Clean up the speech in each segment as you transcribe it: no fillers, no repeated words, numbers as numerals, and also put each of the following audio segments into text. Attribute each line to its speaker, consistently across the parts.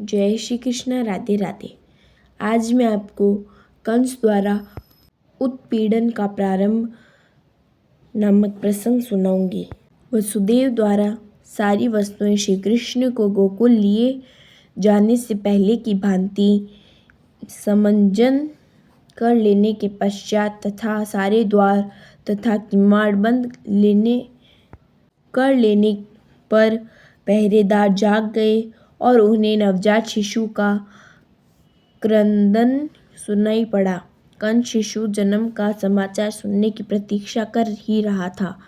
Speaker 1: जय श्री कृष्ण। राधे राधे। आज मैं आपको कंस द्वारा उत्पीड़न का प्रारंभ नामक प्रसंग सुनाऊंगी। वसुदेव द्वारा सारी वस्तुएं श्री कृष्ण को गोकुल लिए जाने से पहले की भांति समंजन कर लेने के पश्चात तथा सारे द्वार तथा किवाड़ बंद कर लेने पर पहरेदार जाग गए और उन्हें नवजात शिशु का क्रंदन सुनाई पड़ा। कंस शिशु जन्म का समाचार सुनने की प्रतीक्षा कर ही रहा था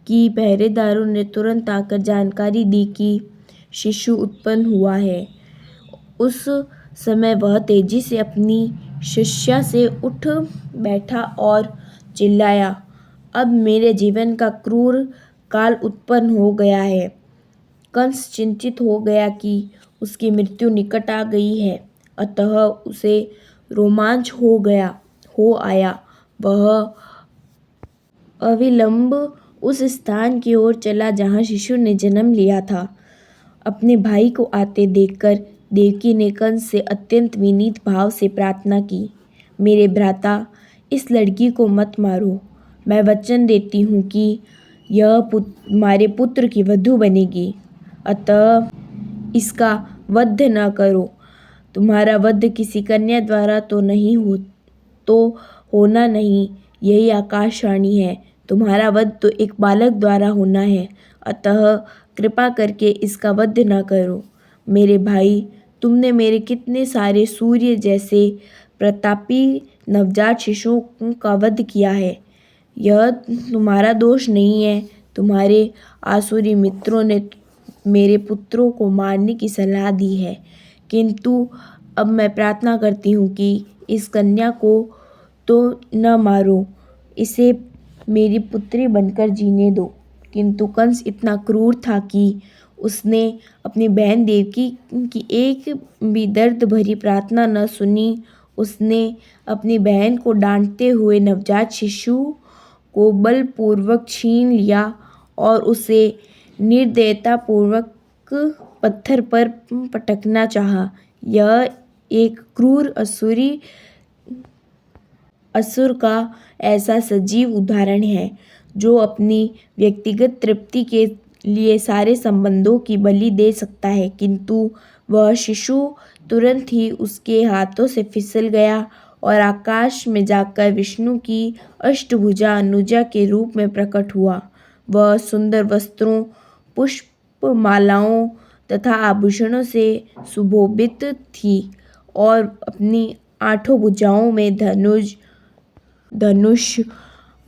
Speaker 1: कि पहरेदारों ने तुरंत आकर जानकारी दी कि शिशु उत्पन्न हुआ है। उस समय वह तेजी से अपनी शय्या से उठ बैठा और चिल्लाया, अब मेरे जीवन का क्रूर काल उत्पन्न हो गया है। कंस चिंतित हो गया कि उसकी मृत्यु निकट आ गई है, अतः उसे रोमांच हो आया। वह अविलंब उस स्थान की ओर चला जहाँ शिशु ने जन्म लिया था। अपने भाई को आते देखकर देवकी ने कंस से अत्यंत विनीत भाव से प्रार्थना की, मेरे भ्राता, इस लड़की को मत मारो। मैं वचन देती हूँ कि यह तुम्हारे पुत्र की वधू बनेगी, अतः इसका वध न करो। तुम्हारा वध किसी कन्या द्वारा तो होना नहीं, यही आकाशवाणी है। तुम्हारा वध तो एक बालक द्वारा होना है, अतः कृपा करके इसका वध न करो। मेरे भाई, तुमने मेरे कितने सारे सूर्य जैसे प्रतापी नवजात शिशुओं का वध किया है। यह तुम्हारा दोष नहीं है। तुम्हारे आसुरी मित्रों ने मेरे पुत्रों को मारने की सलाह दी है, किंतु अब मैं प्रार्थना करती हूँ कि इस कन्या को तो न मारो, इसे मेरी पुत्री बनकर जीने दो। किंतु कंस इतना क्रूर था कि उसने अपनी बहन देवकी की एक भी दर्द भरी प्रार्थना न सुनी। उसने अपनी बहन को डांटते हुए नवजात शिशु को बलपूर्वक छीन लिया और उसे निर्दयतापूर्वक पत्थर पर पटकना चाहा। यह एक क्रूर असुर का ऐसा सजीव उदाहरण है जो अपनी व्यक्तिगत तृप्ति के लिए सारे संबंधों की बलि दे सकता है, किंतु वह शिशु तुरंत ही उसके हाथों से फिसल गया और आकाश में जाकर विष्णु की अष्टभुजा अनुजा के रूप में प्रकट हुआ। वह सुंदर वस्त्रों, पुष्प मालाओं तथा आभूषणों से सुशोभित थी और अपनी 8 भुजाओं में धनुष,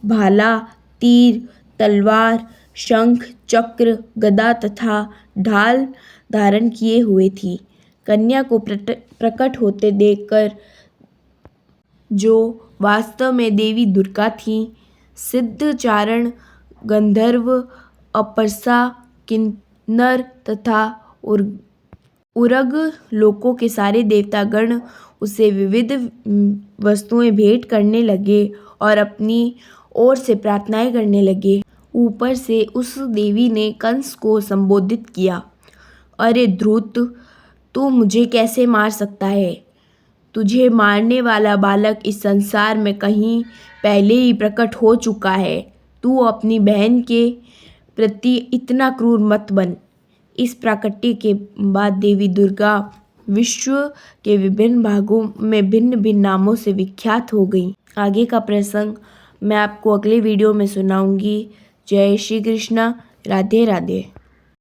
Speaker 1: भाला, तीर, तलवार, शंख, चक्र, गदा तथा ढाल धारण किए हुए थी। कन्या को प्रकट होते देखकर, जो वास्तव में देवी दुर्गा थी, सिद्ध, चारण, गंधर्व, अप्सरा, किन्नर तथा उर्ग लोकों के सारे देवतागण उसे विविध वस्तुएं भेंट करने लगे और अपनी ओर से प्रार्थनाएं करने लगे। ऊपर से उस देवी ने कंस को संबोधित किया, अरे धूर्त, तू मुझे कैसे मार सकता है? तुझे मारने वाला बालक इस संसार में कहीं पहले ही प्रकट हो चुका है। तू अपनी बहन के प्रति इतना क्रूर मत बन। इस प्राकट्य के बाद देवी दुर्गा विश्व के विभिन्न भागों में भिन्न भिन्न नामों से विख्यात हो गई। आगे का प्रसंग मैं आपको अगले वीडियो में सुनाऊंगी। जय श्री कृष्ण। राधे राधे।